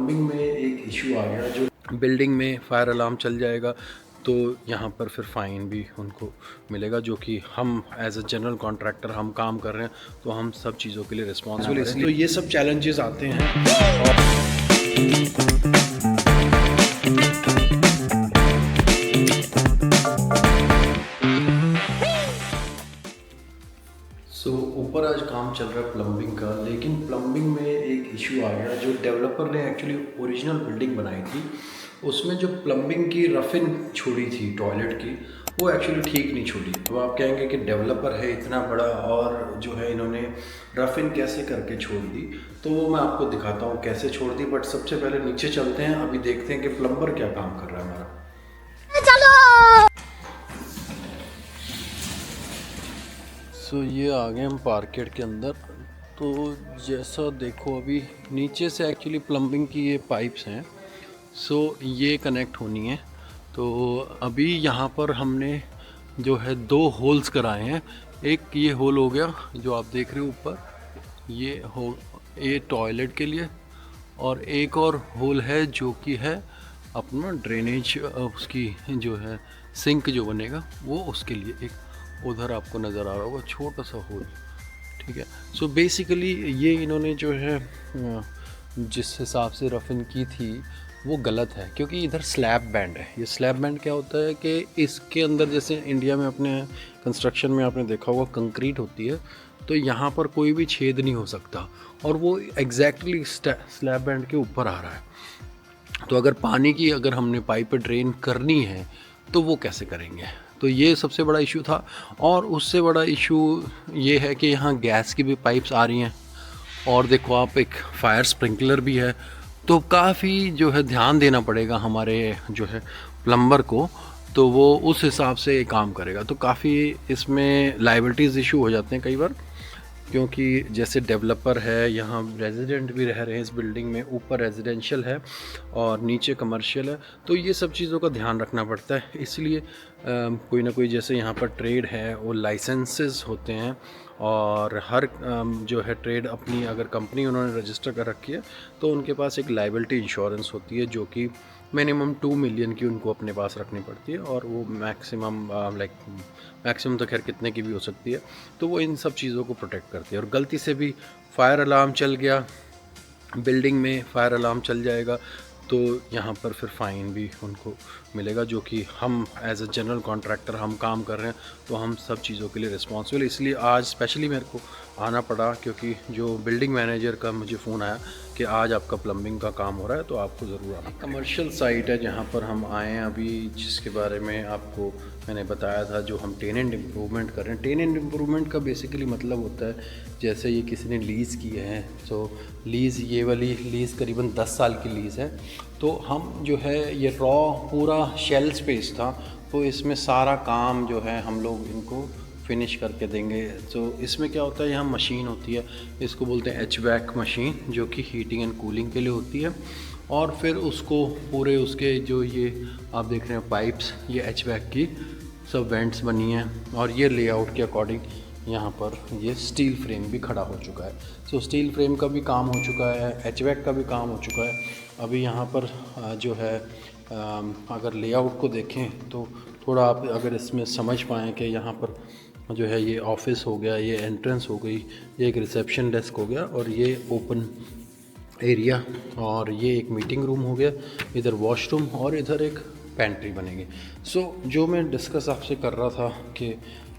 Plumbing में एक issue आ गया, जो बिल्डिंग में फायर अलार्म चल जाएगा तो यहाँ पर फिर फ़ाइन भी उनको मिलेगा, जो कि हम एज अ जनरल कॉन्ट्रैक्टर हम काम कर रहे हैं तो हम सब चीज़ों के लिए रिस्पॉन्सिबल, इसलिए तो ये सब चैलेंजेस आते हैं। ऊपर आज काम चल रहा है प्लम्बिंग का, लेकिन प्लम्बिंग में एक इशू आ गया। जो डेवलपर ने एक्चुअली ओरिजिनल बिल्डिंग बनाई थी, उसमें जो प्लम्बिंग की रफिन छोड़ी थी टॉयलेट की, वो एक्चुअली ठीक नहीं छोड़ी। तो आप कहेंगे कि डेवलपर है इतना बड़ा और जो है इन्होंने रफिन कैसे करके छोड़ दी, तो वो मैं आपको दिखाता हूँ कैसे छोड़ दी। बट सबसे पहले नीचे चलते हैं, अभी देखते हैं कि प्लम्बर क्या काम कर रहा है हमारा। सो ये आ गए हम पार्केट के अंदर। तो जैसा देखो, अभी नीचे से एक्चुअली प्लम्बिंग की ये पाइप्स हैं, सो ये कनेक्ट होनी है। तो अभी यहाँ पर हमने जो है 2 होल्स कराए हैं। एक ये होल हो गया जो आप देख रहे हो ऊपर, ये टॉयलेट के लिए, और एक और होल है जो कि है अपना ड्रेनेज, उसकी जो है सिंक जो बनेगा वो उसके लिए। एक उधर आपको नज़र आ रहा होगा छोटा सा होल, ठीक है। सो बेसिकली ये इन्होंने जो है जिस हिसाब से रफिन की थी वो गलत है, क्योंकि इधर स्लैब बैंड है। ये स्लैब बैंड क्या होता है कि इसके अंदर, जैसे इंडिया में अपने कंस्ट्रक्शन में आपने देखा होगा कंक्रीट होती है, तो यहाँ पर कोई भी छेद नहीं हो सकता, और वो एग्जैक्टली स्लैब बैंड के ऊपर आ रहा है। तो अगर पानी की अगर हमने पाइप ड्रेन करनी है तो वो कैसे करेंगे। तो ये सबसे बड़ा इशू था। और उससे बड़ा इशू ये है कि यहाँ गैस की भी पाइप्स आ रही हैं, और देखो आप एक फायर स्प्रिंकलर भी है। तो काफ़ी जो है ध्यान देना पड़ेगा हमारे जो है प्लम्बर को, तो वो उस हिसाब से काम करेगा। तो काफ़ी इसमें लाइबिलिटीज़ इशू हो जाते हैं कई बार, क्योंकि जैसे डेवलपर है, यहाँ रेजिडेंट भी रह रहे हैं इस बिल्डिंग में, ऊपर रेजिडेंशियल है और नीचे कमर्शियल है। तो ये सब चीज़ों का ध्यान रखना पड़ता है। इसलिए कोई ना कोई, जैसे यहाँ पर ट्रेड है वो लाइसेंसेस होते हैं, और हर जो है ट्रेड अपनी अगर कंपनी उन्होंने रजिस्टर कर रखी है तो उनके पास एक लाइबिलिटी इंश्योरेंस होती है, जो कि मिनिमम 2 मिलियन की उनको अपने पास रखनी पड़ती है, और वो मैक्सिमम मैक्सिमम तो खैर कितने की भी हो सकती है। तो वो इन सब चीज़ों को प्रोटेक्ट करती है। और गलती से भी फायर अलार्म चल गया, बिल्डिंग में फायर अलार्म चल जाएगा, तो यहाँ पर फिर फ़ाइन भी उनको मिलेगा, जो कि हम एज अ जनरल कॉन्ट्रैक्टर हम काम कर रहे हैं तो हम सब चीज़ों के लिए रिस्पॉन्सिबल। इसलिए आज स्पेशली मेरे को आना पड़ा, क्योंकि जो बिल्डिंग मैनेजर का मुझे फ़ोन आया कि आज आपका प्लम्बिंग का काम हो रहा है तो आपको ज़रूर आना। कमर्शियल साइट है जहाँ पर हम आए हैं अभी, जिसके बारे में आपको मैंने बताया था, जो हम टेनेंट इम्प्रूवमेंट कर रहे हैं। टेनेंट इम्प्रूवमेंट का बेसिकली मतलब होता है, जैसे ये किसी ने लीज़ की है, तो लीज़, ये वाली लीज़ करीबन 10 साल की लीज़ है। तो हम जो है ये रॉ पूरा शेल स्पेस था, तो इसमें सारा काम जो है हम लोग इनको फिनिश करके देंगे। तो इसमें क्या होता है, यहाँ मशीन होती है, इसको बोलते हैं HVAC मशीन, जो कि हीटिंग एंड कूलिंग के लिए होती है। और फिर उसको पूरे उसके जो ये आप देख रहे हैं पाइप्स, ये HVAC की सब वेंट्स बनी हैं, और ये लेआउट के अकॉर्डिंग यहाँ पर ये स्टील फ्रेम भी खड़ा हो चुका है। सो स्टील फ्रेम का भी काम हो चुका है, HVAC का भी काम हो चुका है। अभी यहाँ पर जो है अगर लेआउट को देखें तो थोड़ा आप अगर इसमें समझ पाएँ कि यहाँ पर जो है ये ऑफिस हो गया, ये एंट्रेंस हो गई, ये एक रिसेप्शन डेस्क हो गया, और ये ओपन एरिया, और ये एक मीटिंग रूम हो गया, इधर वॉशरूम, और इधर एक पेंट्री बनेगी। सो जो मैं डिस्कस आपसे कर रहा था कि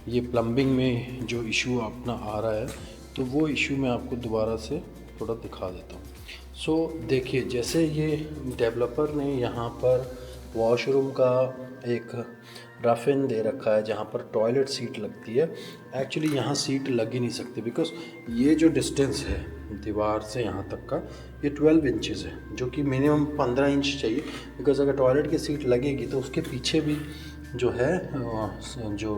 ये प्लम्बिंग में जो इशू अपना आ रहा है, तो वो इशू मैं आपको दोबारा से थोड़ा दिखा देता हूँ। सो देखिए, जैसे ये डेवलपर ने यहाँ पर वॉशरूम का एक रफिन दे रखा है जहाँ पर टॉयलेट सीट लगती है। एक्चुअली यहाँ सीट लग ही नहीं सकती, बिकॉज ये जो डिस्टेंस है दीवार से यहाँ तक का, ये 12 इंचज़ है, जो कि मिनिमम 15 इंच चाहिए। बिकॉज अगर टॉयलेट की सीट लगेगी तो उसके पीछे भी जो है जो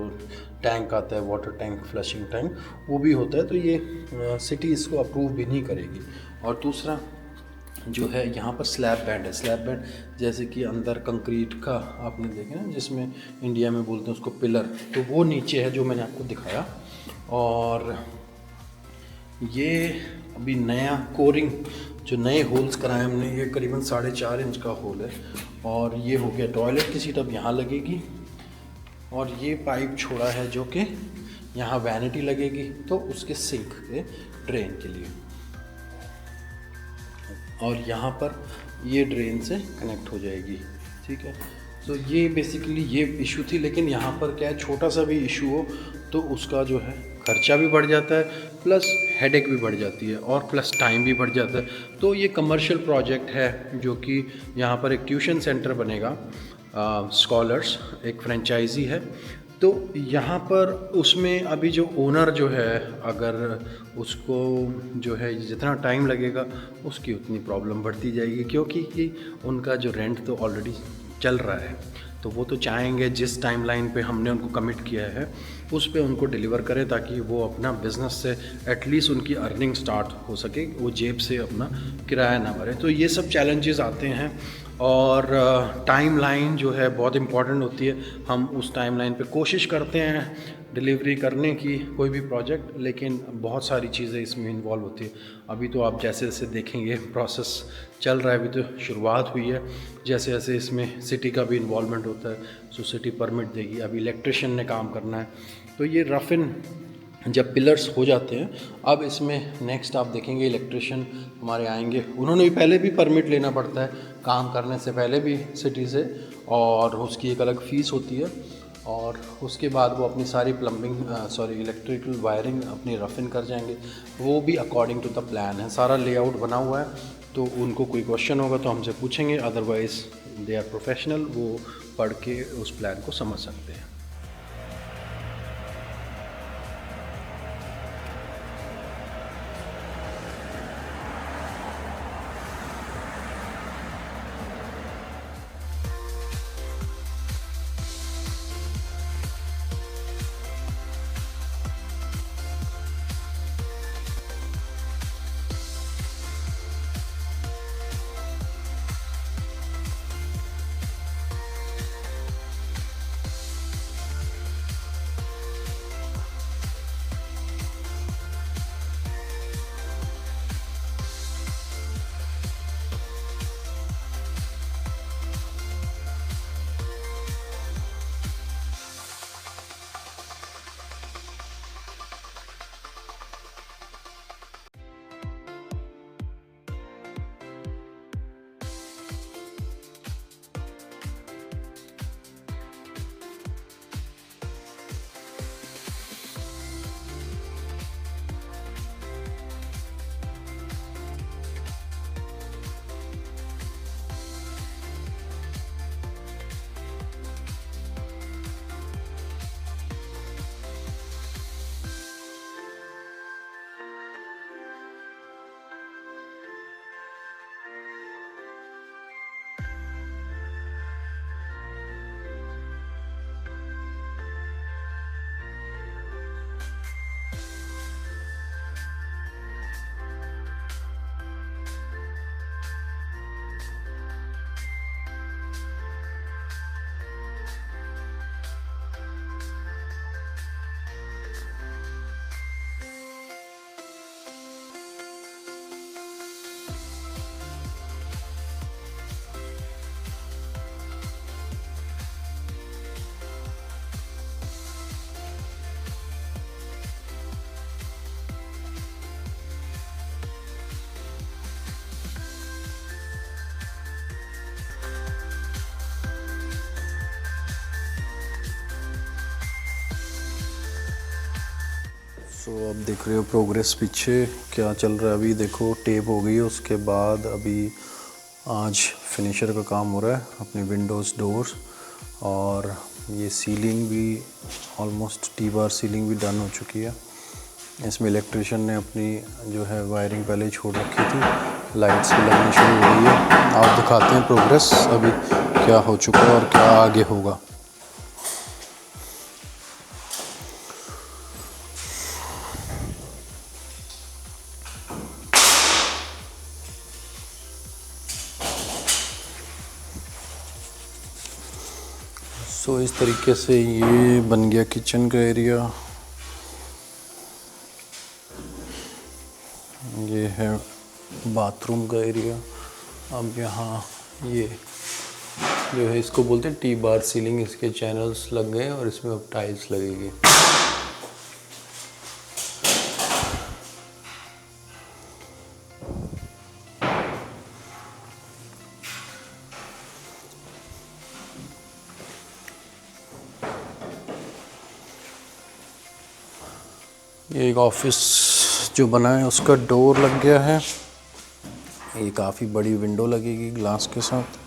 टैंक आता है, वाटर टैंक, फ्लशिंग टैंक, वो भी होता है। तो ये सिटी इसको अप्रूव भी नहीं करेगी। और दूसरा जो है यहाँ पर स्लैब बैंड है। स्लैब बैंड जैसे कि अंदर कंक्रीट का आपने देखे ना, जिसमें इंडिया में बोलते हैं उसको पिलर, तो वो नीचे है जो मैंने आपको दिखाया। और ये अभी नया कोरिंग जो नए होल्स कराए हमने, ये करीबन 4.5 इंच का होल है। और ये हो गया टॉयलेट की सीट, अब यहाँ लगेगी। और ये पाइप छोड़ा है जो कि यहाँ वैनिटी लगेगी, तो उसके सिंक के ड्रेन के लिए। और यहाँ पर ये ड्रेन से कनेक्ट हो जाएगी, ठीक है। तो ये बेसिकली ये इशू थी, लेकिन यहाँ पर क्या है, छोटा सा भी इशू हो तो उसका जो है खर्चा भी बढ़ जाता है, प्लस हेडेक भी बढ़ जाती है, और प्लस टाइम भी बढ़ जाता है। तो ये कमर्शियल प्रोजेक्ट है जो कि यहाँ पर एक ट्यूशन सेंटर बनेगा, स्कॉलर्स, एक फ्रेंचाइजी है। तो यहाँ पर उसमें अभी जो ओनर जो है, अगर उसको जो है जितना टाइम लगेगा उसकी उतनी प्रॉब्लम बढ़ती जाएगी, क्योंकि कि उनका जो रेंट तो ऑलरेडी चल रहा है। तो वो तो चाहेंगे जिस टाइमलाइन पे हमने उनको कमिट किया है उस पे उनको डिलीवर करें, ताकि वो अपना बिज़नेस से एटलीस्ट उनकी अर्निंग स्टार्ट हो सके, वो जेब से अपना किराया ना भरे। तो ये सब चैलेंजेस आते हैं, और टाइमलाइन जो है बहुत इम्पॉर्टेंट होती है। हम उस टाइमलाइन पे कोशिश करते हैं डिलीवरी करने की कोई भी प्रोजेक्ट, लेकिन बहुत सारी चीज़ें इसमें इन्वॉल्व होती है। अभी तो आप जैसे जैसे देखेंगे प्रोसेस चल रहा है, अभी तो शुरुआत हुई है। जैसे जैसे इसमें सिटी का भी इन्वॉल्वमेंट होता है, सो सिटी परमिट देगी, अभी इलेक्ट्रिशियन ने काम करना है। तो ये रफ इन जब पिलर्स हो जाते हैं, अब इसमें नेक्स्ट आप देखेंगे इलेक्ट्रिशियन हमारे आएंगे। उन्होंने भी पहले भी परमिट लेना पड़ता है काम करने से पहले भी सिटी से, और उसकी एक अलग फ़ीस होती है। और उसके बाद वो अपनी सारी इलेक्ट्रिकल वायरिंग अपनी रफ इन कर जाएंगे। वो भी अकॉर्डिंग टू द प्लान है, सारा लेआउट बना हुआ है। तो उनको कोई क्वेश्चन होगा तो हमसे पूछेंगे, अदरवाइज़ दे आर प्रोफेशनल, वो पढ़ के उस प्लान को समझ सकते हैं। तो अब देख रहे हो प्रोग्रेस पीछे क्या चल रहा है। अभी देखो टेप हो गई है, उसके बाद अभी आज फिनिशर का काम हो रहा है, अपनी विंडोज़ डोर्स, और ये सीलिंग भी ऑलमोस्ट टी बार सीलिंग भी डन हो चुकी है। इसमें इलेक्ट्रिशियन ने अपनी जो है वायरिंग पहले ही छोड़ रखी थी, लाइट्स भी लगनी शुरू हो गई है। आप दिखाते हैं प्रोग्रेस अभी क्या हो चुका है और क्या आगे होगा। सो इस तरीके से ये बन गया किचन का एरिया। ये है बाथरूम का एरिया। अब यहाँ ये जो है इसको बोलते हैं टी बार सीलिंग, इसके चैनल्स लग गए और इसमें अब टाइल्स लगेगी। ये एक ऑफिस जो बना है उसका डोर लग गया है। ये काफ़ी बड़ी विंडो लगेगी ग्लास के साथ।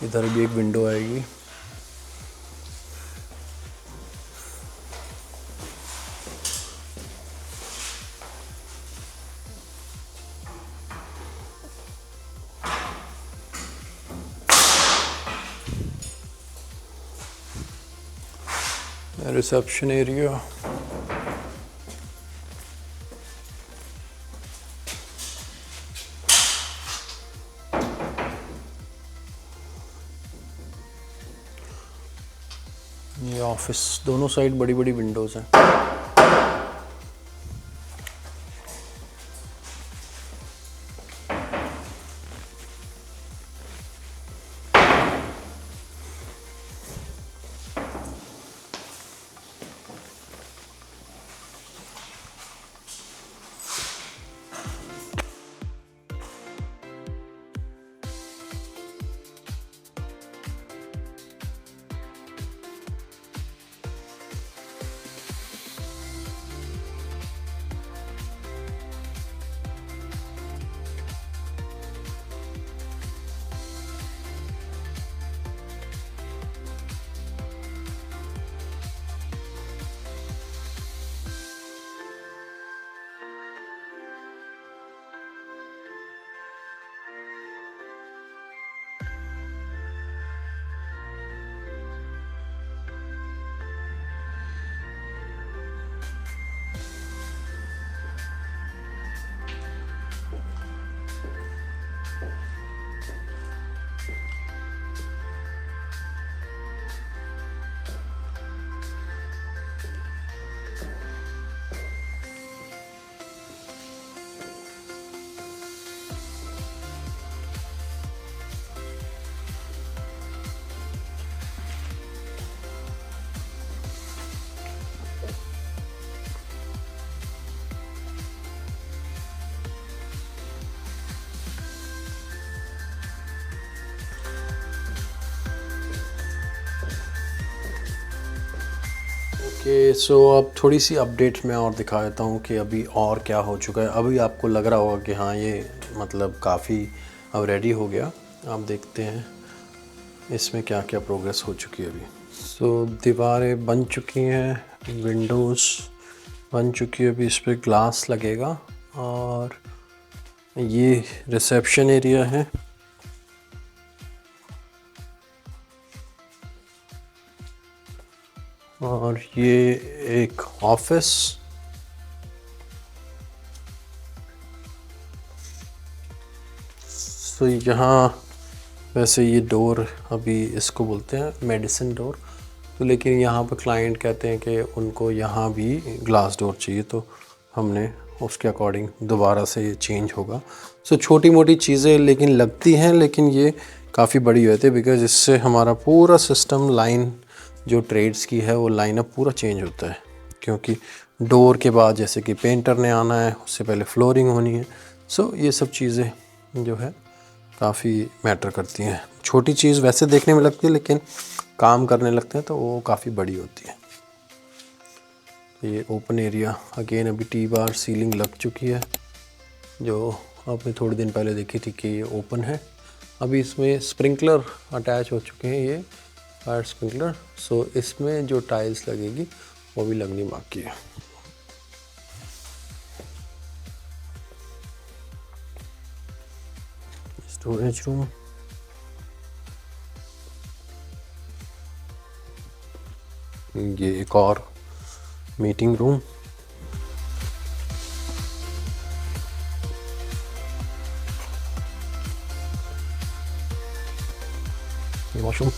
इधर भी एक विंडो आएगी। Reception area. ये ऑफिस, दोनों साइड बड़ी बड़ी विंडोज़ हैं। ओके, सो अब थोड़ी सी अपडेट मैं और दिखा देता हूँ कि अभी और क्या हो चुका है। अभी आपको लग रहा होगा कि हाँ ये मतलब काफ़ी अब रेडी हो गया। आप देखते हैं इसमें क्या क्या प्रोग्रेस हो चुकी है अभी। सो दीवारें बन चुकी हैं, विंडोज़ बन चुकी है, अभी इस पर ग्लास लगेगा। और ये रिसेप्शन एरिया है। और ये एक ऑफिस। तो यहाँ वैसे ये डोर अभी इसको बोलते हैं मेडिसिन डोर, तो लेकिन यहाँ पर क्लाइंट कहते हैं कि उनको यहाँ भी ग्लास डोर चाहिए, तो हमने उसके अकॉर्डिंग दोबारा से ये चेंज होगा। सो छोटी मोटी चीज़ें लेकिन लगती हैं, लेकिन ये काफ़ी बड़ी होती है बिकॉज़ इससे हमारा पूरा सिस्टम लाइन जो ट्रेड्स की है वो लाइनअप पूरा चेंज होता है। क्योंकि डोर के बाद जैसे कि पेंटर ने आना है, उससे पहले फ्लोरिंग होनी है। सो ये सब चीज़ें जो है काफ़ी मैटर करती हैं। छोटी चीज़ वैसे देखने में लगती है, लेकिन काम करने लगते हैं तो वो काफ़ी बड़ी होती है। तो ये ओपन एरिया अगेन, अभी टी बार सीलिंग लग चुकी है, जो आपने थोड़े दिन पहले देखी थी कि ये ओपन है। अभी इसमें स्प्रिंकलर अटैच हो चुके हैं, ये फायर स्प्रिंकलर। सो इसमें जो टाइल्स लगेगी वो भी लगनी बाकी है। स्टोरेज रूम, ये एक और मीटिंग रूम, ये वॉशरूम।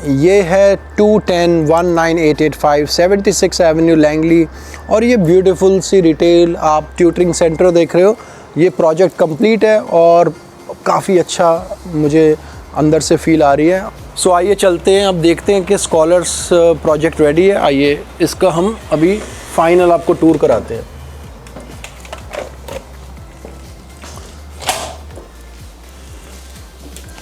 ये है 210-19885 76 एवेन्यू लैंगली। और ये ब्यूटीफुल सी रिटेल आप ट्यूटरिंग सेंटर देख रहे हो। ये प्रोजेक्ट कंप्लीट है और काफ़ी अच्छा मुझे अंदर से फील आ रही है। सो आइए चलते हैं, अब देखते हैं कि स्कॉलर्स प्रोजेक्ट रेडी है। आइए इसका हम अभी फाइनल आपको टूर कराते हैं।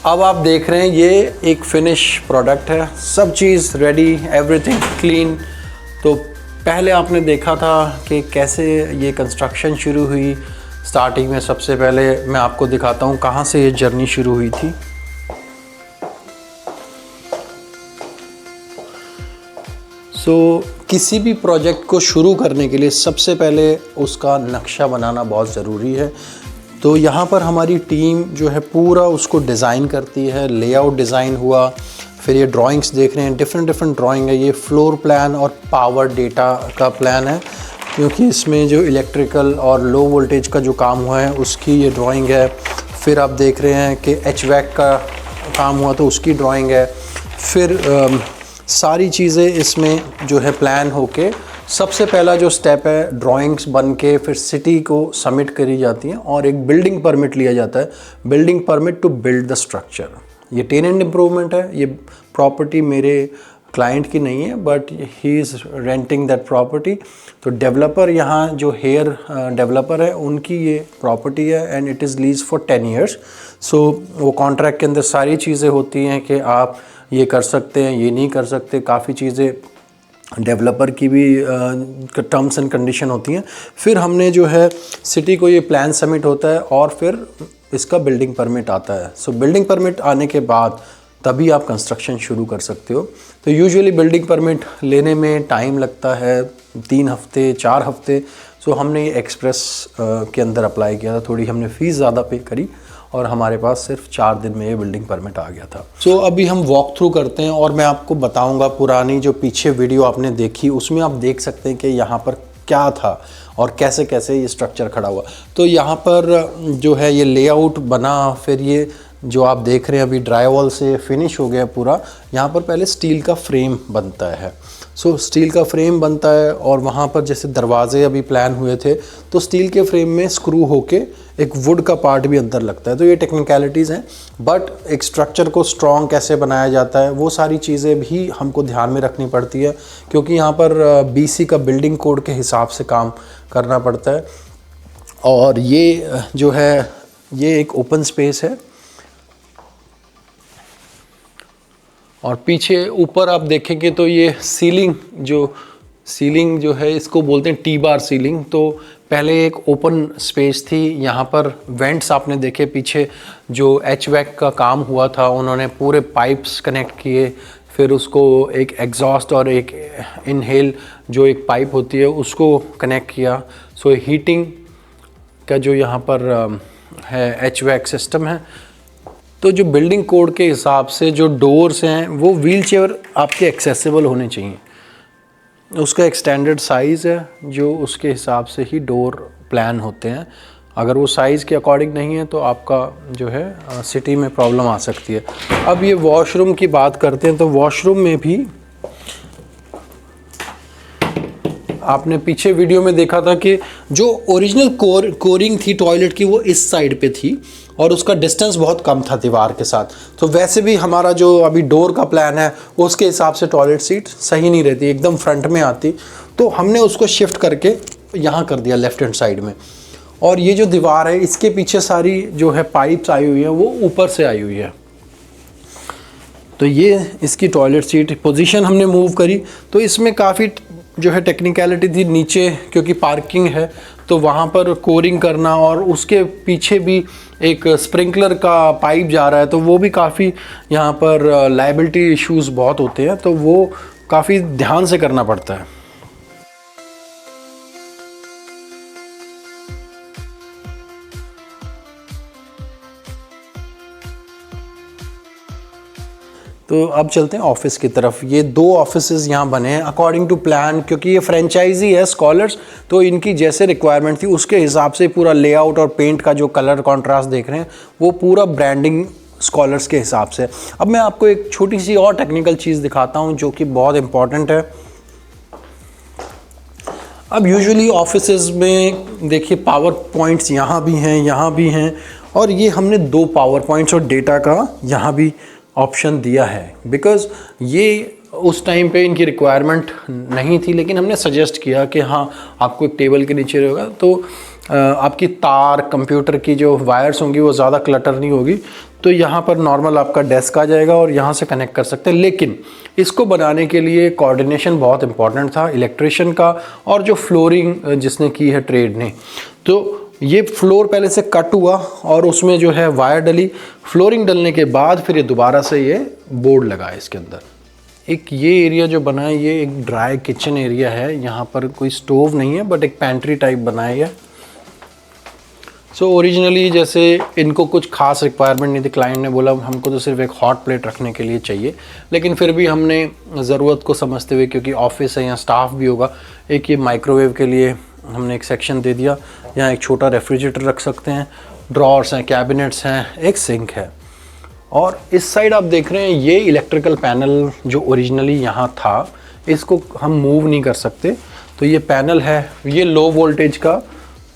अब आप देख रहे हैं ये एक फिनिश प्रोडक्ट है, सब चीज़ रेडी, एवरीथिंग क्लीन। तो पहले आपने देखा था कि कैसे ये कंस्ट्रक्शन शुरू हुई। स्टार्टिंग में सबसे पहले मैं आपको दिखाता हूँ कहाँ से ये जर्नी शुरू हुई थी। किसी भी प्रोजेक्ट को शुरू करने के लिए सबसे पहले उसका नक्शा बनाना बहुत ज़रूरी है। तो यहाँ पर हमारी टीम जो है पूरा उसको डिज़ाइन करती है। लेआउट डिज़ाइन हुआ, फिर ये ड्राइंग्स देख रहे हैं, डिफरेंट ड्राइंग है। ये फ्लोर प्लान और पावर डेटा का प्लान है, क्योंकि इसमें जो इलेक्ट्रिकल और लो वोल्टेज का जो काम हुआ है उसकी ये ड्राइंग है। फिर आप देख रहे हैं कि HVAC का काम हुआ तो उसकी ड्राइंग है। फिर सारी चीज़ें इसमें जो है प्लान होके सबसे पहला जो स्टेप है ड्राइंग्स बन के फिर सिटी को सबमिट करी जाती हैं और एक बिल्डिंग परमिट लिया जाता है, building permit to build the structure. ये टेनेंट इम्प्रूवमेंट है। ये प्रॉपर्टी मेरे क्लाइंट की नहीं है, but he is renting that property. तो डेवलपर यहाँ जो हेयर डेवलपर है उनकी ये प्रॉपर्टी है and it is lease for 10 years. So वो कॉन्ट्रैक्ट के अंदर सारी चीज़ें होती हैं कि आप ये कर सकते हैं, ये नहीं कर सकते। काफ़ी चीज़ें डेवलपर की भी टर्म्स एंड कंडीशन होती हैं। फिर हमने जो है सिटी को ये प्लान सबमिट होता है और फिर इसका बिल्डिंग परमिट आता है। सो बिल्डिंग परमिट आने के बाद तभी आप कंस्ट्रक्शन शुरू कर सकते हो। तो यूजुअली बिल्डिंग परमिट लेने में टाइम लगता है 3 हफ्ते 4 हफ्ते। सो हमने ये एक्सप्रेस के अंदर अप्लाई किया था। थोड़ी हमने फ़ीस ज़्यादा पे करी और हमारे पास सिर्फ 4 दिन में ये बिल्डिंग परमिट आ गया था। सो अभी हम वॉक थ्रू करते हैं और मैं आपको बताऊंगा पुरानी जो पीछे वीडियो आपने देखी उसमें आप देख सकते हैं कि यहाँ पर क्या था और कैसे कैसे ये स्ट्रक्चर खड़ा हुआ। तो यहाँ पर जो है ये लेआउट बना, फिर ये जो आप देख रहे हैं अभी ड्राईवॉल से फिनिश हो गया पूरा। यहाँ पर पहले स्टील का फ्रेम बनता है। सो स्टील का फ्रेम बनता है और वहाँ पर जैसे दरवाजे अभी प्लान हुए थे तो स्टील के फ्रेम में स्क्रू होके एक वुड का पार्ट भी अंदर लगता है। तो ये टेक्निकलिटीज़ हैं, बट एक स्ट्रक्चर को स्ट्रॉन्ग कैसे बनाया जाता है वो सारी चीज़ें भी हमको ध्यान में रखनी पड़ती है, क्योंकि यहाँ पर BC का बिल्डिंग कोड के हिसाब से काम करना पड़ता है। और ये जो है ये एक ओपन स्पेस है और पीछे ऊपर आप देखेंगे तो ये सीलिंग जो है इसको बोलते हैं T-bar सीलिंग। तो पहले एक ओपन स्पेस थी, यहाँ पर वेंट्स आपने देखे पीछे जो HVAC का काम हुआ था, उन्होंने पूरे पाइप्स कनेक्ट किए, फिर उसको एक एग्जॉस्ट और एक इनहेल जो एक पाइप होती है उसको कनेक्ट किया। सो हीटिंग का जो यहाँ पर है HVAC सिस्टम है। तो जो बिल्डिंग कोड के हिसाब से जो डोर्स हैं वो व्हील चेयर आपके एक्सेसिबल होने चाहिए। उसका एक स्टैंडर्ड साइज़ है जो उसके हिसाब से ही डोर प्लान होते हैं। अगर वो साइज़ के अकॉर्डिंग नहीं है तो आपका जो है सिटी में प्रॉब्लम आ सकती है। अब ये वॉशरूम की बात करते हैं तो वॉशरूम में भी आपने पीछे वीडियो में देखा था कि जो ओरिजिनल कोरिंग थी टॉयलेट की वो इस साइड पे थी और उसका डिस्टेंस बहुत कम था दीवार के साथ। तो वैसे भी हमारा जो अभी डोर का प्लान है उसके हिसाब से टॉयलेट सीट सही नहीं रहती, एकदम फ्रंट में आती। तो हमने उसको शिफ्ट करके यहाँ कर दिया लेफ्ट हैंड साइड में। और ये जो दीवार है इसके पीछे सारी जो है पाइप्स आई हुई है वो ऊपर से आई हुई है। तो ये इसकी टॉयलेट सीट पोजीशन हमने मूव करी। तो इसमें काफ़ी जो है टेक्निकलिटी थी नीचे, क्योंकि पार्किंग है तो वहाँ पर कोरिंग करना और उसके पीछे भी एक स्प्रिंकलर का पाइप जा रहा है, तो वो भी काफ़ी यहाँ पर लायबिलिटी इश्यूज़ बहुत होते हैं, तो वो काफ़ी ध्यान से करना पड़ता है। तो अब चलते हैं ऑफिस की तरफ। ये 2 ऑफिसेज़ यहाँ बने हैं अकॉर्डिंग टू प्लान, क्योंकि ये फ्रेंचाइजी है स्कॉलर्स, तो इनकी जैसे रिक्वायरमेंट थी उसके हिसाब से पूरा लेआउट और पेंट का जो कलर कॉन्ट्रास्ट देख रहे हैं वो पूरा ब्रांडिंग स्कॉलर्स के हिसाब से। अब मैं आपको एक छोटी सी और टेक्निकल चीज़ दिखाता हूँ जो कि बहुत इम्पॉर्टेंट है। अब यूजुअली ऑफिसेज में देखिए पावर पॉइंट्स यहाँ भी हैं और ये हमने 2 पावर पॉइंट्स और डेटा का यहाँ भी ऑप्शन दिया है, बिकॉज़ ये उस टाइम पे इनकी रिक्वायरमेंट नहीं थी, लेकिन हमने सजेस्ट किया कि हाँ आपको एक टेबल के नीचे रहेगा तो आपकी तार कंप्यूटर की जो वायर्स होंगी वो ज़्यादा क्लटर नहीं होगी, तो यहाँ पर नॉर्मल आपका डेस्क आ जाएगा और यहाँ से कनेक्ट कर सकते हैं। लेकिन इसको बनाने के लिए कोऑर्डिनेशन बहुत इंपॉर्टेंट था इलेक्ट्रिशियन का और जो फ्लोरिंग जिसने की है ट्रेड ने। तो ये फ्लोर पहले से कट हुआ और उसमें जो है वायर डली, फ्लोरिंग डलने के बाद फिर ये दोबारा से ये बोर्ड लगा है इसके अंदर। एक ये एरिया जो बना है ये एक ड्राई किचन एरिया है, यहाँ पर कोई स्टोव नहीं है बट एक पेंट्री टाइप बनाया है। सो ओरिजिनली जैसे इनको कुछ खास रिक्वायरमेंट नहीं थी, क्लाइंट ने बोला हमको तो सिर्फ एक हॉट प्लेट रखने के लिए चाहिए, लेकिन फिर भी हमने ज़रूरत को समझते हुए, क्योंकि ऑफिस है यहाँ स्टाफ भी होगा, एक ये माइक्रोवेव के लिए हमने एक सेक्शन दे दिया। यहाँ एक छोटा रेफ्रिजरेटर रख सकते हैं, ड्रॉर्स हैं, कैबिनेट्स हैं, एक सिंक है। और इस साइड आप देख रहे हैं ये इलेक्ट्रिकल पैनल जो ओरिजिनली यहाँ था, इसको हम मूव नहीं कर सकते। तो ये पैनल है, ये लो वोल्टेज का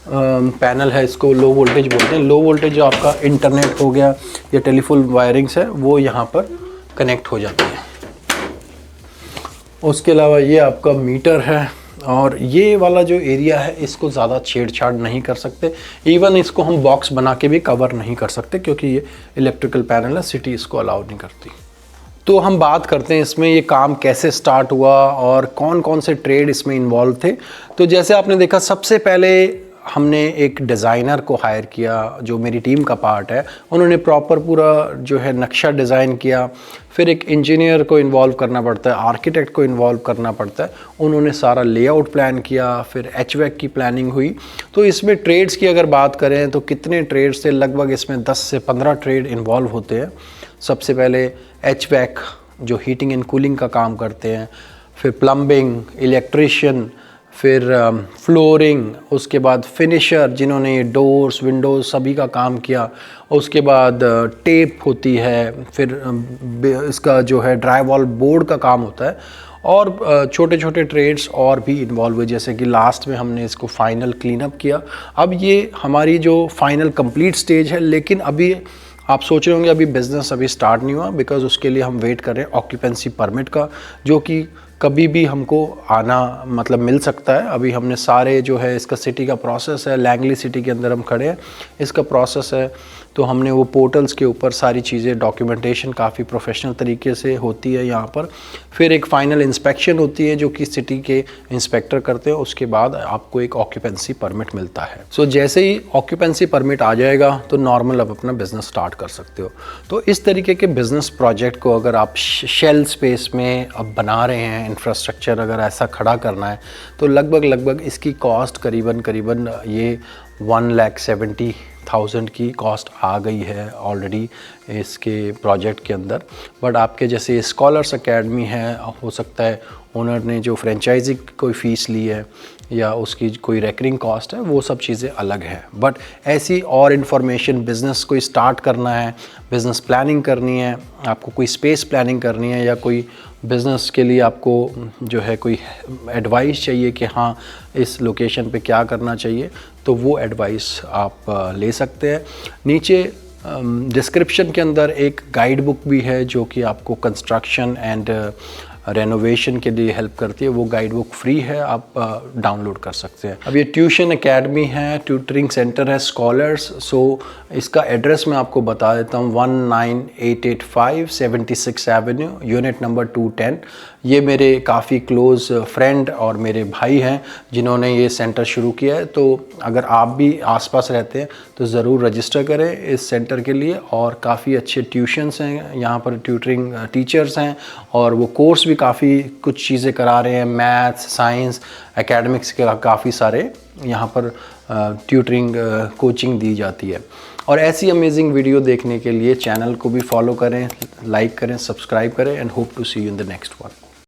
पैनल है, इसको लो वोल्टेज बोलते हैं। लो वोल्टेज जो आपका इंटरनेट हो गया या टेलीफोन वायरिंग्स है वो यहाँ पर कनेक्ट हो जाती है। उसके अलावा ये आपका मीटर है और ये वाला जो एरिया है इसको ज़्यादा छेड़छाड़ नहीं कर सकते, इवन इसको हम बॉक्स बना के भी कवर नहीं कर सकते क्योंकि ये इलेक्ट्रिकल पैनल है, सिटी इसको अलाउ नहीं करती। तो हम बात करते हैं इसमें ये काम कैसे स्टार्ट हुआ और कौन कौन से ट्रेड इसमें इन्वॉल्व थे। तो जैसे आपने देखा सबसे पहले हमने एक डिज़ाइनर को हायर किया जो मेरी टीम का पार्ट है, उन्होंने प्रॉपर पूरा जो है नक्शा डिज़ाइन किया। फिर एक इंजीनियर को इन्वॉल्व करना पड़ता है, आर्किटेक्ट को इन्वॉल्व करना पड़ता है, उन्होंने सारा लेआउट प्लान किया। फिर एचवैक की प्लानिंग हुई। तो इसमें ट्रेड्स की अगर बात करें तो कितने ट्रेड्स थे, लगभग इसमें 10 से 15 ट्रेड इन्वॉल्व होते हैं। सबसे पहले एचवैक जो हीटिंग एंड कूलिंग का काम करते हैं, फिर प्लम्बिंग, इलेक्ट्रिशियन, फिर फ्लोरिंग, उसके बाद फिनिशर जिन्होंने ये डोर्स विंडोज़ सभी का काम किया। उसके बाद टेप होती है, फिर इसका जो है ड्राईवॉल बोर्ड का काम होता है और छोटे छोटे ट्रेड्स और भी इन्वॉल्व हुए, जैसे कि लास्ट में हमने इसको फाइनल क्लीन अप किया। अब ये हमारी जो फाइनल कंप्लीट स्टेज है, लेकिन अभी आप सोच रहे होंगे अभी बिज़नेस अभी स्टार्ट नहीं हुआ, बिकॉज़ उसके लिए हम वेट कर रहे हैं ऑक्यूपेंसी परमिट का, जो कि कभी भी हमको आना मतलब मिल सकता है। अभी हमने सारे जो है इसका सिटी का प्रोसेस है, लैंगली सिटी के अंदर हम खड़े हैं, इसका प्रोसेस है। तो हमने वो पोर्टल्स के ऊपर सारी चीज़ें, डॉक्यूमेंटेशन काफ़ी प्रोफेशनल तरीके से होती है यहाँ पर। फिर एक फ़ाइनल इंस्पेक्शन होती है जो कि सिटी के इंस्पेक्टर करते हैं, उसके बाद आपको एक ऑक्यूपेंसी परमिट मिलता है। सो जैसे ही ऑक्यूपेंसी परमिट आ जाएगा तो नॉर्मल आप अपना बिज़नेस स्टार्ट कर सकते हो। तो इस तरीके के बिज़नेस प्रोजेक्ट को अगर आप शेल स्पेस में अब बना रहे हैं, इंफ्रास्ट्रक्चर अगर ऐसा खड़ा करना है, तो लगभग इसकी कॉस्ट करीबन ये 1,70,000 की कॉस्ट आ गई है ऑलरेडी इसके प्रोजेक्ट के अंदर। बट आपके जैसे स्कॉलर्स एकेडमी है, हो सकता है ओनर ने जो फ्रेंचाइजी कोई फ़ीस ली है या उसकी कोई रेकरिंग कॉस्ट है, वो सब चीज़ें अलग है। बट ऐसी और इन्फॉर्मेशन, बिज़नेस कोई स्टार्ट करना है, बिज़नेस प्लानिंग करनी है, आपको कोई स्पेस प्लानिंग करनी है, या कोई बिज़नेस के लिए आपको जो है कोई एडवाइस चाहिए कि हाँ इस लोकेशन पे क्या करना चाहिए, तो वो एडवाइस आप ले सकते हैं। नीचे डिस्क्रिप्शन के अंदर एक गाइड बुक भी है जो कि आपको कंस्ट्रक्शन एंड रेनोवेशन के लिए हेल्प करती है। वो गाइड बुक फ्री है, आप डाउनलोड कर सकते हैं। अब ये ट्यूशन एकेडमी है, ट्यूटरिंग सेंटर है स्कॉलर्स। सो इसका एड्रेस मैं आपको बता देता हूँ, 19885 76 एवेन्यू, यूनिट नंबर 210। ये मेरे काफ़ी क्लोज़ फ्रेंड और मेरे भाई हैं जिन्होंने ये सेंटर शुरू किया है। तो अगर आप भी आसपास रहते हैं तो ज़रूर रजिस्टर करें इस सेंटर के लिए। और काफ़ी अच्छे ट्यूशन्स हैं यहाँ पर, ट्यूटरिंग टीचर्स हैं और वो कोर्स भी काफ़ी कुछ चीज़ें करा रहे हैं, मैथ्स, साइंस, एकेडमिक्स के काफ़ी सारे यहाँ पर ट्यूटरिंग कोचिंग दी जाती है। और ऐसी अमेजिंग वीडियो देखने के लिए चैनल को भी फॉलो करें, लाइक करें, सब्सक्राइब करें and hope to see you in the next one.